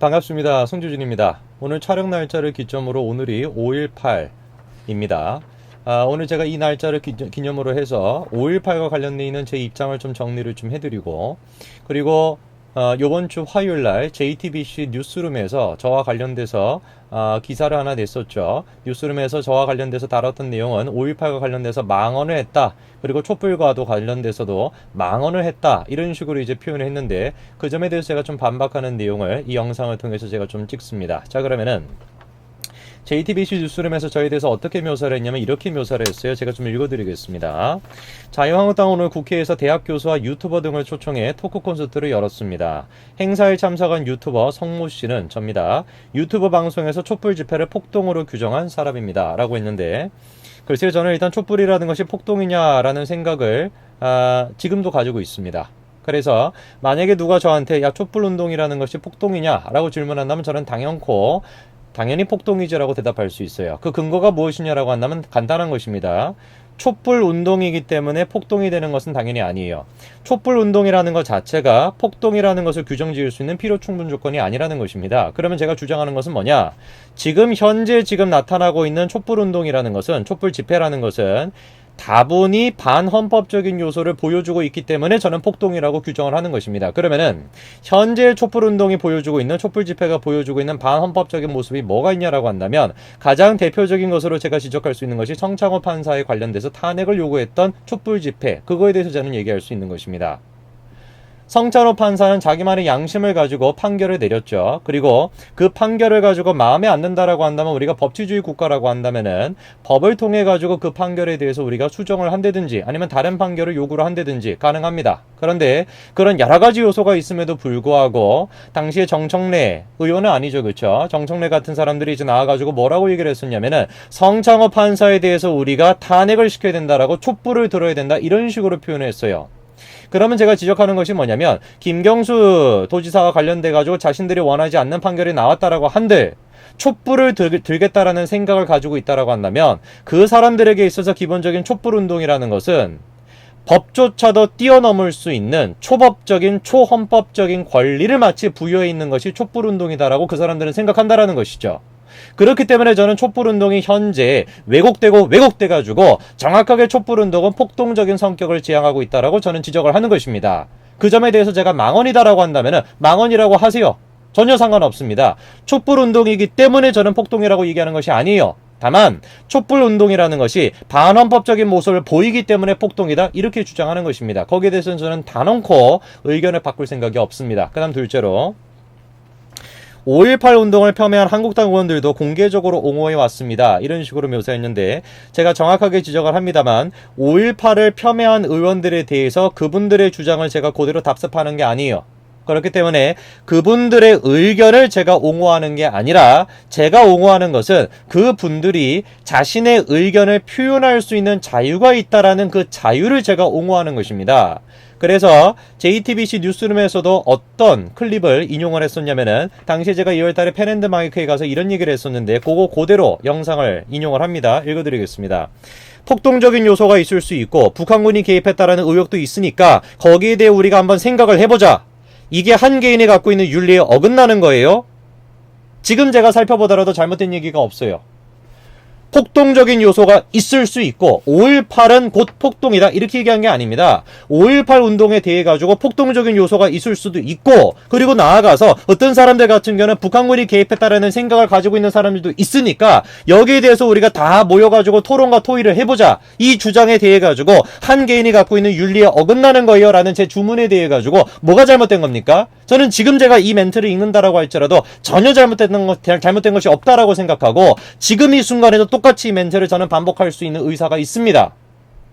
반갑습니다. 송주진입니다. 오늘 촬영 날짜를 기점으로 오늘이 5.18입니다. 오늘 제가 이 날짜를 기념으로 해서 5.18과 관련되어 있는 제 입장을 좀 정리를 좀 해드리고, 그리고 요번 주 화요일 날 JTBC 뉴스룸에서 저와 관련돼서 기사를 하나 냈었죠. 뉴스룸에서 저와 관련돼서 다뤘던 내용은 5.18과 관련돼서 망언을 했다. 그리고 촛불과도 관련돼서도 망언을 했다. 이런 식으로 이제 표현을 했는데, 그 점에 대해서 제가 좀 반박하는 내용을 이 영상을 통해서 제가 좀 찍습니다. 자, 그러면은 JTBC 뉴스룸에서 저에 대해서 어떻게 묘사를 했냐면 이렇게 묘사를 했어요. 제가 좀 읽어드리겠습니다. 자유한국당 오늘 국회에서 대학 교수와 유튜버 등을 초청해 토크 콘서트를 열었습니다. 행사에 참석한 유튜버 성모 씨는 접니다. 유튜브 방송에서 촛불 집회를 폭동으로 규정한 사람입니다. 라고 했는데, 글쎄요, 저는 일단 촛불이라는 것이 폭동이냐라는 생각을 지금도 가지고 있습니다. 그래서 만약에 누가 저한테 야, 촛불 운동이라는 것이 폭동이냐라고 질문한다면 저는 당연히 폭동이지라고 대답할 수 있어요. 그 근거가 무엇이냐라고 한다면 간단한 것입니다. 촛불 운동이기 때문에 폭동이 되는 것은 당연히 아니에요. 촛불 운동이라는 것 자체가 폭동이라는 것을 규정 지을 수 있는 필요 충분 조건이 아니라는 것입니다. 그러면 제가 주장하는 것은 뭐냐? 현재 나타나고 있는 촛불 운동이라는 것은, 촛불 집회라는 것은 다분히 반헌법적인 요소를 보여주고 있기 때문에 저는 폭동이라고 규정을 하는 것입니다. 그러면은 현재 촛불운동이 보여주고 있는, 촛불 집회가 보여주고 있는 반헌법적인 모습이 뭐가 있냐라고 한다면, 가장 대표적인 것으로 제가 지적할 수 있는 것이 성창호 판사에 관련돼서 탄핵을 요구했던 촛불 집회, 그거에 대해서 저는 얘기할 수 있는 것입니다. 성창호 판사는 자기만의 양심을 가지고 판결을 내렸죠. 그리고 그 판결을 가지고 마음에 안 든다라고 한다면, 우리가 법치주의 국가라고 한다면은 법을 통해 가지고 그 판결에 대해서 우리가 수정을 한다든지 아니면 다른 판결을 요구를 한다든지 가능합니다. 그런데 그런 여러 가지 요소가 있음에도 불구하고 당시에 정청래 의원은 아니죠, 그렇죠? 정청래 같은 사람들이 이제 나와가지고 뭐라고 얘기를 했었냐면은, 성창호 판사에 대해서 우리가 탄핵을 시켜야 된다라고, 촛불을 들어야 된다, 이런 식으로 표현을 했어요. 그러면 제가 지적하는 것이 뭐냐면, 김경수 도지사와 관련돼 가지고 자신들이 원하지 않는 판결이 나왔다라고 한들 촛불을 들겠다라는 생각을 가지고 있다라고 한다면, 그 사람들에게 있어서 기본적인 촛불 운동이라는 것은 법조차도 뛰어넘을 수 있는 초법적인, 초헌법적인 권리를 마치 부여해 있는 것이 촛불 운동이다라고 그 사람들은 생각한다라는 것이죠. 그렇기 때문에 저는 촛불운동이 현재 왜곡돼가지고 정확하게 촛불운동은 폭동적인 성격을 지향하고 있다라고 저는 지적을 하는 것입니다. 그 점에 대해서 제가 망언이다라고 한다면 망언이라고 하세요. 전혀 상관없습니다. 촛불운동이기 때문에 저는 폭동이라고 얘기하는 것이 아니에요. 다만 촛불운동이라는 것이 반헌법적인 모습을 보이기 때문에 폭동이다, 이렇게 주장하는 것입니다. 거기에 대해서는 저는 단언코 의견을 바꿀 생각이 없습니다. 그 다음 둘째로, 5.18 운동을 폄훼한 한국당 의원들도 공개적으로 옹호해 왔습니다. 이런 식으로 묘사했는데, 제가 정확하게 지적을 합니다만 5.18을 폄훼한 의원들에 대해서 그분들의 주장을 제가 그대로 답습하는 게 아니에요. 그렇기 때문에 그분들의 의견을 제가 옹호하는 게 아니라, 제가 옹호하는 것은 그분들이 자신의 의견을 표현할 수 있는 자유가 있다라는 그 자유를 제가 옹호하는 것입니다. 그래서 JTBC 뉴스룸에서도 어떤 클립을 인용을 했었냐면은, 당시에 제가 2월달에 펜앤드마이크에 가서 이런 얘기를 했었는데, 그거 그대로 영상을 인용을 합니다. 읽어드리겠습니다. 폭동적인 요소가 있을 수 있고 북한군이 개입했다라는 의혹도 있으니까 거기에 대해 우리가 한번 생각을 해보자. 이게 한 개인이 갖고 있는 윤리에 어긋나는 거예요. 지금 제가 살펴보더라도 잘못된 얘기가 없어요. 폭동적인 요소가 있을 수 있고 5.18은 곧 폭동이다, 이렇게 얘기한 게 아닙니다. 5.18 운동에 대해 가지고 폭동적인 요소가 있을 수도 있고, 그리고 나아가서 어떤 사람들 같은 경우는 북한군이 개입했다라는 생각을 가지고 있는 사람들도 있으니까 여기에 대해서 우리가 다 모여가지고 토론과 토의를 해보자, 이 주장에 대해 가지고 한 개인이 갖고 있는 윤리에 어긋나는 거예요 라는 제 주문에 대해 가지고 뭐가 잘못된 겁니까? 저는 지금 제가 이 멘트를 읽는다라고 할지라도 전혀 잘못된 것이 없다라고 생각하고, 지금 이 순간에도 똑같이 이 멘트를 저는 반복할 수 있는 의사가 있습니다.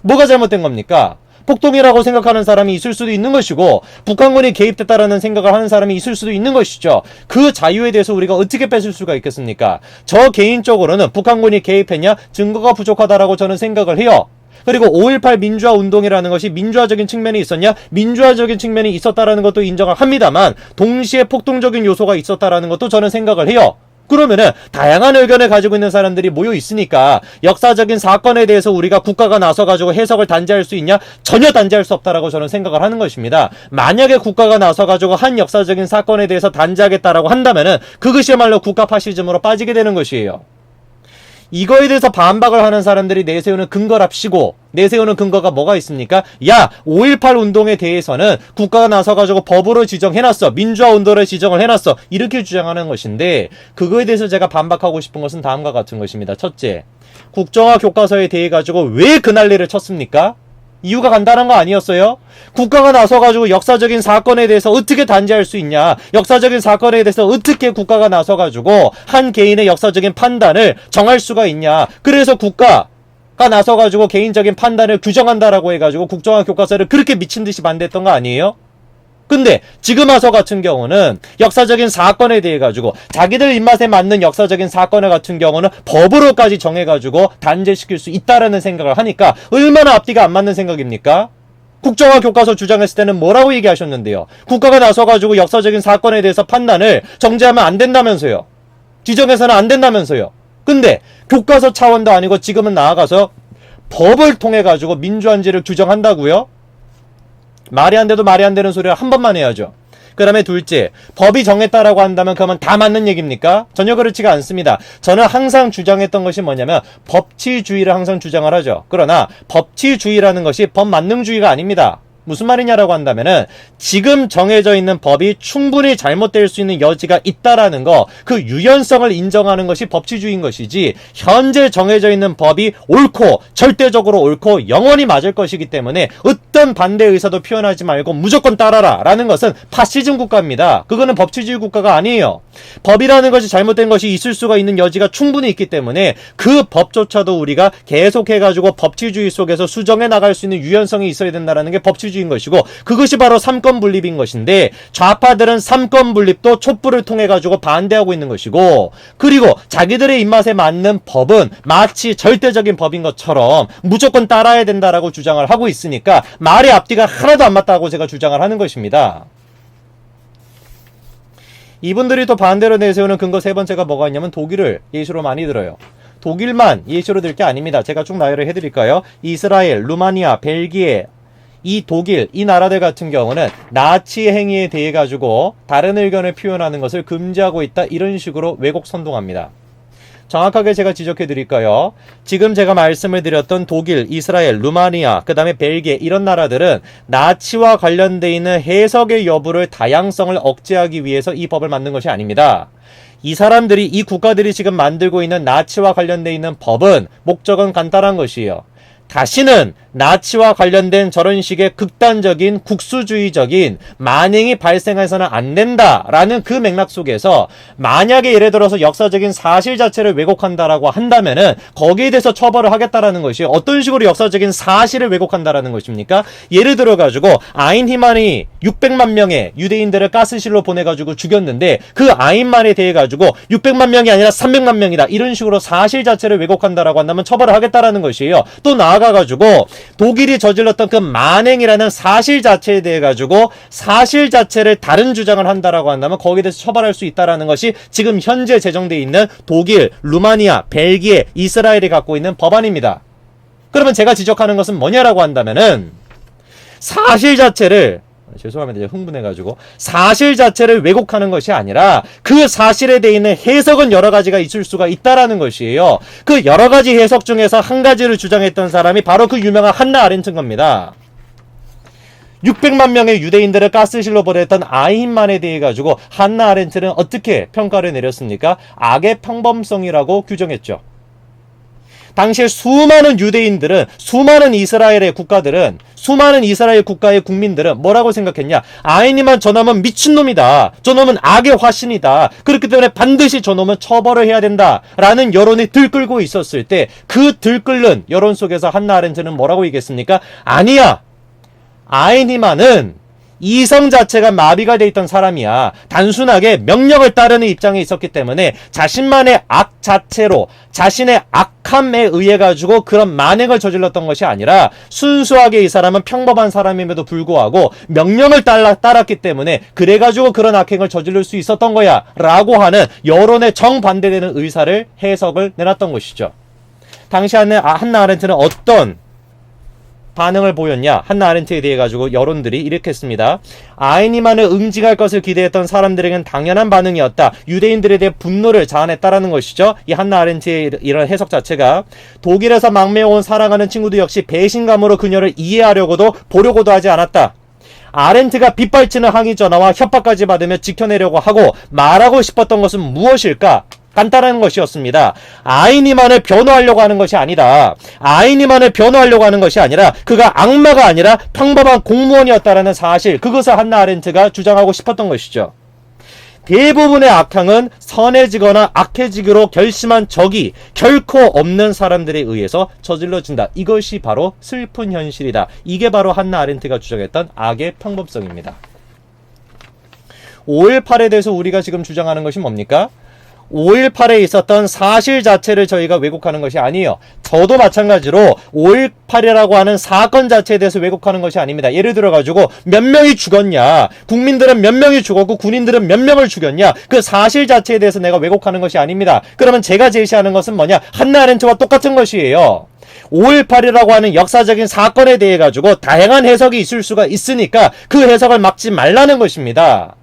뭐가 잘못된 겁니까? 폭동이라고 생각하는 사람이 있을 수도 있는 것이고, 북한군이 개입됐다라는 생각을 하는 사람이 있을 수도 있는 것이죠. 그 자유에 대해서 우리가 어떻게 뺏을 수가 있겠습니까? 저 개인적으로는 북한군이 개입했냐, 증거가 부족하다라고 저는 생각을 해요. 그리고 5.18 민주화 운동이라는 것이 민주화적인 측면이 있었냐? 민주화적인 측면이 있었다라는 것도 인정을 합니다만, 동시에 폭동적인 요소가 있었다라는 것도 저는 생각을 해요. 그러면은 다양한 의견을 가지고 있는 사람들이 모여 있으니까 역사적인 사건에 대해서 우리가 국가가 나서가지고 해석을 단죄할 수 있냐? 전혀 단죄할 수 없다라고 저는 생각을 하는 것입니다. 만약에 국가가 나서가지고 한 역사적인 사건에 대해서 단죄하겠다라고 한다면은 그것이야말로 국가 파시즘으로 빠지게 되는 것이에요. 이거에 대해서 반박을 하는 사람들이 내세우는 근거랍시고, 내세우는 근거가 뭐가 있습니까? 야, 5.18 운동에 대해서는 국가가 나서가지고 법으로 지정해놨어. 민주화 운동을 지정을 해놨어. 이렇게 주장하는 것인데, 그거에 대해서 제가 반박하고 싶은 것은 다음과 같은 것입니다. 첫째, 국정화 교과서에 대해 가지고 왜 그 난리를 쳤습니까? 이유가 간단한 거 아니었어요? 국가가 나서가지고 역사적인 사건에 대해서 어떻게 단죄할 수 있냐? 역사적인 사건에 대해서 어떻게 국가가 나서가지고 한 개인의 역사적인 판단을 정할 수가 있냐? 그래서 국가가 나서가지고 개인적인 판단을 규정한다라고 해가지고 국정화 교과서를 그렇게 미친 듯이 반대했던 거 아니에요? 근데 지금 와서 같은 경우는 역사적인 사건에 대해 가지고 자기들 입맛에 맞는 역사적인 사건을 같은 경우는 법으로까지 정해가지고 단죄시킬 수 있다라는 생각을 하니까 얼마나 앞뒤가 안 맞는 생각입니까? 국정화 교과서 주장했을 때는 뭐라고 얘기하셨는데요? 국가가 나서가지고 역사적인 사건에 대해서 판단을 정죄하면 안 된다면서요. 지정해서는 안 된다면서요. 근데 교과서 차원도 아니고 지금은 나아가서 법을 통해 가지고 민주화인지를 규정한다고요? 말이 안 돼도 말이 안 되는 소리를 한 번만 해야죠. 그 다음에 둘째, 법이 정했다라고 한다면 그러면 다 맞는 얘기입니까? 전혀 그렇지가 않습니다. 저는 항상 주장했던 것이 뭐냐면 법치주의를 항상 주장을 하죠. 그러나 법치주의라는 것이 법만능주의가 아닙니다. 무슨 말이냐라고 한다면은 지금 정해져 있는 법이 충분히 잘못될 수 있는 여지가 있다라는 거, 그 유연성을 인정하는 것이 법치주의인 것이지, 현재 정해져 있는 법이 옳고 절대적으로 옳고 영원히 맞을 것이기 때문에 어떤 반대 의사도 표현하지 말고 무조건 따라라 라는 것은 파시즘 국가입니다. 그거는 법치주의 국가가 아니에요. 법이라는 것이 잘못된 것이 있을 수가 있는 여지가 충분히 있기 때문에 그 법조차도 우리가 계속해가지고 법치주의 속에서 수정해 나갈 수 있는 유연성이 있어야 된다는 게 법치주의 인 것이고, 그것이 바로 삼권 분립인 것인데, 좌파들은 삼권 분립도 촛불을 통해 가지고 반대하고 있는 것이고, 그리고 자기들의 입맛에 맞는 법은 마치 절대적인 법인 것처럼 무조건 따라야 된다라고 주장을 하고 있으니까 말의 앞뒤가 하나도 안 맞다고 제가 주장을 하는 것입니다. 이분들이 또 반대로 내세우는 근거 세 번째가 뭐가 있냐면 독일을 예시로 많이 들어요. 독일만 예시로 들 게 아닙니다. 제가 쭉 나열을 해드릴까요? 이스라엘, 루마니아, 벨기에, 이 독일, 이 나라들 같은 경우는 나치 행위에 대해 가지고 다른 의견을 표현하는 것을 금지하고 있다, 이런 식으로 왜곡 선동합니다. 정확하게 제가 지적해 드릴까요? 지금 제가 말씀을 드렸던 독일, 이스라엘, 루마니아, 그 다음에 벨기에, 이런 나라들은 나치와 관련되어 있는 해석의 여부를, 다양성을 억제하기 위해서 이 법을 만든 것이 아닙니다. 이 사람들이, 이 국가들이 지금 만들고 있는 나치와 관련되어 있는 법은 목적은 간단한 것이에요. 다시는 나치와 관련된 저런 식의 극단적인 국수주의적인 만행이 발생해서는 안 된다라는 그 맥락 속에서, 만약에 예를 들어서 역사적인 사실 자체를 왜곡한다라고 한다면은 거기에 대해서 처벌을 하겠다라는 것이, 어떤 식으로 역사적인 사실을 왜곡한다라는 것입니까? 예를 들어 가지고 아인히만이 600만 명의 유대인들을 가스실로 보내가지고 죽였는데, 그 아인만에 대해 가지고 600만 명이 아니라 300만 명이다, 이런 식으로 사실 자체를 왜곡한다라고 한다면 처벌을 하겠다라는 것이에요. 또 나아가가지고 독일이 저질렀던 그 만행이라는 사실 자체에 대해 가지고 사실 자체를 다른 주장을 한다라고 한다면 거기에 대해서 처벌할 수 있다라는 것이 지금 현재 제정되어 있는 독일, 루마니아, 벨기에, 이스라엘이 갖고 있는 법안입니다. 그러면 제가 지적하는 것은 뭐냐라고 한다면은, 사실 자체를, 죄송합니다, 제가 흥분해가지고, 사실 자체를 왜곡하는 것이 아니라 그 사실에 대해 있는 해석은 여러 가지가 있을 수가 있다라는 것이에요. 그 여러 가지 해석 중에서 한 가지를 주장했던 사람이 바로 그 유명한 한나 아렌트인 겁니다. 600만 명의 유대인들을 가스실로 보냈던 아인만에 대해 가지고 한나 아렌트는 어떻게 평가를 내렸습니까? 악의 평범성이라고 규정했죠. 당시에 수많은 유대인들은, 수많은 이스라엘의 국가들은, 수많은 이스라엘 국가의 국민들은 뭐라고 생각했냐? 아이니만 저놈은 미친놈이다, 저놈은 악의 화신이다, 그렇기 때문에 반드시 저놈은 처벌을 해야 된다 라는 여론이 들끓고 있었을 때, 그 들끓는 여론 속에서 한나 아렌트는 뭐라고 얘기했습니까? 아니야, 아이니만은 이성 자체가 마비가 돼 있던 사람이야. 단순하게 명령을 따르는 입장에 있었기 때문에 자신만의 악 자체로 자신의 악함에 의해 가지고 그런 만행을 저질렀던 것이 아니라 순수하게 이 사람은 평범한 사람임에도 불구하고 명령을 따랐기 때문에 그래가지고 그런 악행을 저지를 수 있었던 거야 라고 하는 여론에 정반대되는 의사를 해석을 내놨던 것이죠. 당시 한나 아렌트는 어떤 반응을 보였냐? 한나 아렌트에 대해 가지고 여론들이 이렇게 했습니다. 아이니만을 응징할 것을 기대했던 사람들에겐 당연한 반응이었다. 유대인들에 대해 분노를 자아냈다라는 것이죠. 이 한나 아렌트의 이런 해석 자체가 독일에서 망매어온 사랑하는 친구도 역시 배신감으로 그녀를 이해하려고도 보려고도 하지 않았다. 아렌트가 빗발치는 항의 전화와 협박까지 받으며 지켜내려고 하고 말하고 싶었던 것은 무엇일까? 간단한 것이었습니다. 아이니만을 변호하려고 하는 것이 아니다. 아이니만을 변호하려고 하는 것이 아니라 그가 악마가 아니라 평범한 공무원이었다라는 사실, 그것을 한나 아렌트가 주장하고 싶었던 것이죠. 대부분의 악행은 선해지거나 악해지기로 결심한 적이 결코 없는 사람들에 의해서 저질러진다. 이것이 바로 슬픈 현실이다. 이게 바로 한나 아렌트가 주장했던 악의 평범성입니다. 5.18에 대해서 우리가 지금 주장하는 것이 뭡니까? 5.18에 있었던 사실 자체를 저희가 왜곡하는 것이 아니에요. 저도 마찬가지로 5.18이라고 하는 사건 자체에 대해서 왜곡하는 것이 아닙니다. 예를 들어가지고 몇 명이 죽었냐, 국민들은 몇 명이 죽었고 군인들은 몇 명을 죽였냐, 그 사실 자체에 대해서 내가 왜곡하는 것이 아닙니다. 그러면 제가 제시하는 것은 뭐냐? 한나 아렌트와 똑같은 것이에요. 5.18이라고 하는 역사적인 사건에 대해 가지고 다양한 해석이 있을 수가 있으니까 그 해석을 막지 말라는 것입니다.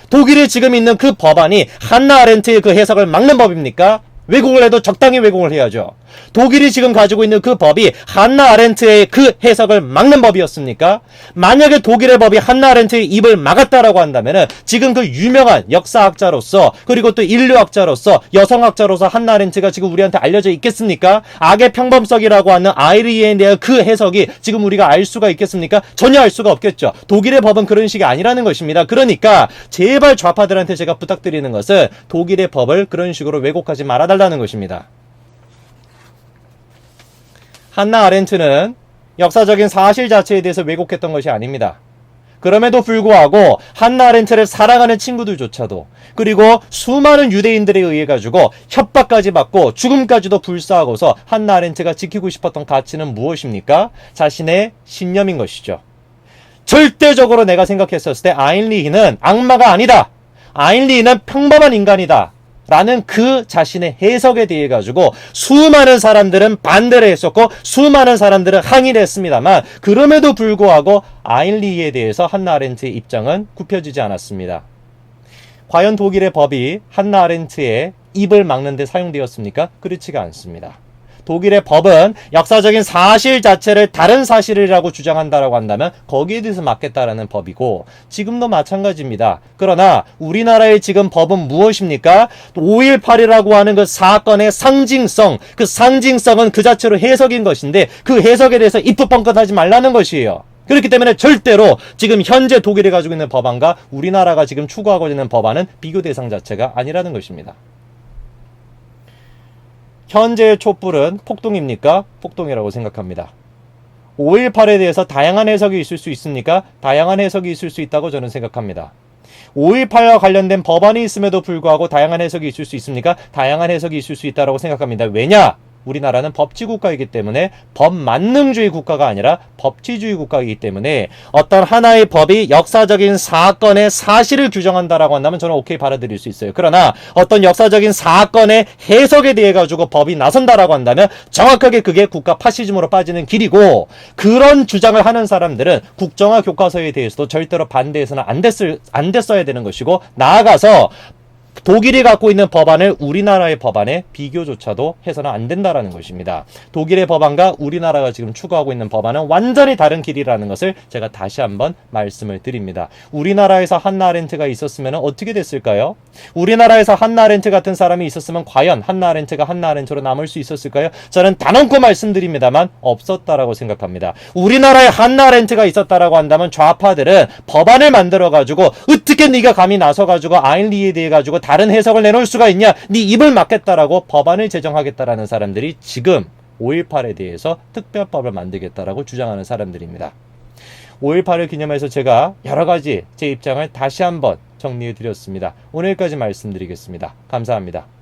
독일에 지금 있는 그 법안이 한나 아렌트의 그 해석을 막는 법입니까? 왜곡을 해도 적당히 왜곡을 해야죠. 독일이 지금 가지고 있는 그 법이 한나 아렌트의 그 해석을 막는 법이었습니까? 만약에 독일의 법이 한나 아렌트의 입을 막았다라고 한다면은 지금 그 유명한 역사학자로서 그리고 또 인류학자로서 여성학자로서 한나 아렌트가 지금 우리한테 알려져 있겠습니까? 악의 평범성이라고 하는 아이리에 대한 그 해석이 지금 우리가 알 수가 있겠습니까? 전혀 알 수가 없겠죠. 독일의 법은 그런 식이 아니라는 것입니다. 그러니까 제발 좌파들한테 제가 부탁드리는 것은 독일의 법을 그런 식으로 왜곡하지 말아달라는 것입니다. 한나 아렌트는 역사적인 사실 자체에 대해서 왜곡했던 것이 아닙니다. 그럼에도 불구하고 한나 아렌트를 사랑하는 친구들조차도 그리고 수많은 유대인들에 의해 가지고 협박까지 받고 죽음까지도 불사하고서 한나 아렌트가 지키고 싶었던 가치는 무엇입니까? 자신의 신념인 것이죠. 절대적으로 내가 생각했었을 때 아인리히는 악마가 아니다. 아인리히는 평범한 인간이다. 라는 그 자신의 해석에 대해 가지고 수많은 사람들은 반대를 했었고 수많은 사람들은 항의를 했습니다만 그럼에도 불구하고 아인리히에 대해서 한나 아렌트의 입장은 굽혀지지 않았습니다. 과연 독일의 법이 한나 아렌트의 입을 막는 데 사용되었습니까? 그렇지가 않습니다. 독일의 법은 역사적인 사실 자체를 다른 사실이라고 주장한다라고 한다면 거기에 대해서 맞겠다라는 법이고 지금도 마찬가지입니다. 그러나 우리나라의 지금 법은 무엇입니까? 5.18이라고 하는 그 사건의 상징성, 그 상징성은 그 자체로 해석인 것인데 그 해석에 대해서 입도 뻥끗하지 말라는 것이에요. 그렇기 때문에 절대로 지금 현재 독일이 가지고 있는 법안과 우리나라가 지금 추구하고 있는 법안은 비교 대상 자체가 아니라는 것입니다. 현재의 촛불은 폭동입니까? 폭동이라고 생각합니다. 5.18에 대해서 다양한 해석이 있을 수 있습니까? 다양한 해석이 있을 수 있다고 저는 생각합니다. 5.18과 관련된 법안이 있음에도 불구하고 다양한 해석이 있을 수 있습니까? 다양한 해석이 있을 수 있다고 생각합니다. 왜냐? 우리나라는 법치국가이기 때문에 법만능주의 국가가 아니라 법치주의 국가이기 때문에 어떤 하나의 법이 역사적인 사건의 사실을 규정한다라고 한다면 저는 오케이 받아들일 수 있어요. 그러나 어떤 역사적인 사건의 해석에 대해 가지고 법이 나선다라고 한다면 정확하게 그게 국가 파시즘으로 빠지는 길이고 그런 주장을 하는 사람들은 국정화 교과서에 대해서도 절대로 반대해서는 안 됐어야 되는 것이고 나아가서 독일이 갖고 있는 법안을 우리나라의 법안에 비교조차도 해서는 안 된다라는 것입니다. 독일의 법안과 우리나라가 지금 추구하고 있는 법안은 완전히 다른 길이라는 것을 제가 다시 한번 말씀을 드립니다. 우리나라에서 한나 아렌트가 있었으면 어떻게 됐을까요? 우리나라에서 한나 아렌트 같은 사람이 있었으면 과연 한나 아렌트가 한나 아렌트로 남을 수 있었을까요? 저는 단언코 말씀드립니다만 없었다라고 생각합니다. 우리나라에 한나 아렌트가 있었다라고 한다면 좌파들은 법안을 만들어가지고 어떻게 네가 감히 나서가지고 아인리히에 대해 가지고 다른 해석을 내놓을 수가 있냐? 네 입을 막겠다라고 법안을 제정하겠다라는 사람들이 지금 5.18에 대해서 특별법을 만들겠다라고 주장하는 사람들입니다. 5.18을 기념해서 제가 여러 가지 제 입장을 다시 한번 정리해 드렸습니다. 오늘 여기까지 말씀드리겠습니다. 감사합니다.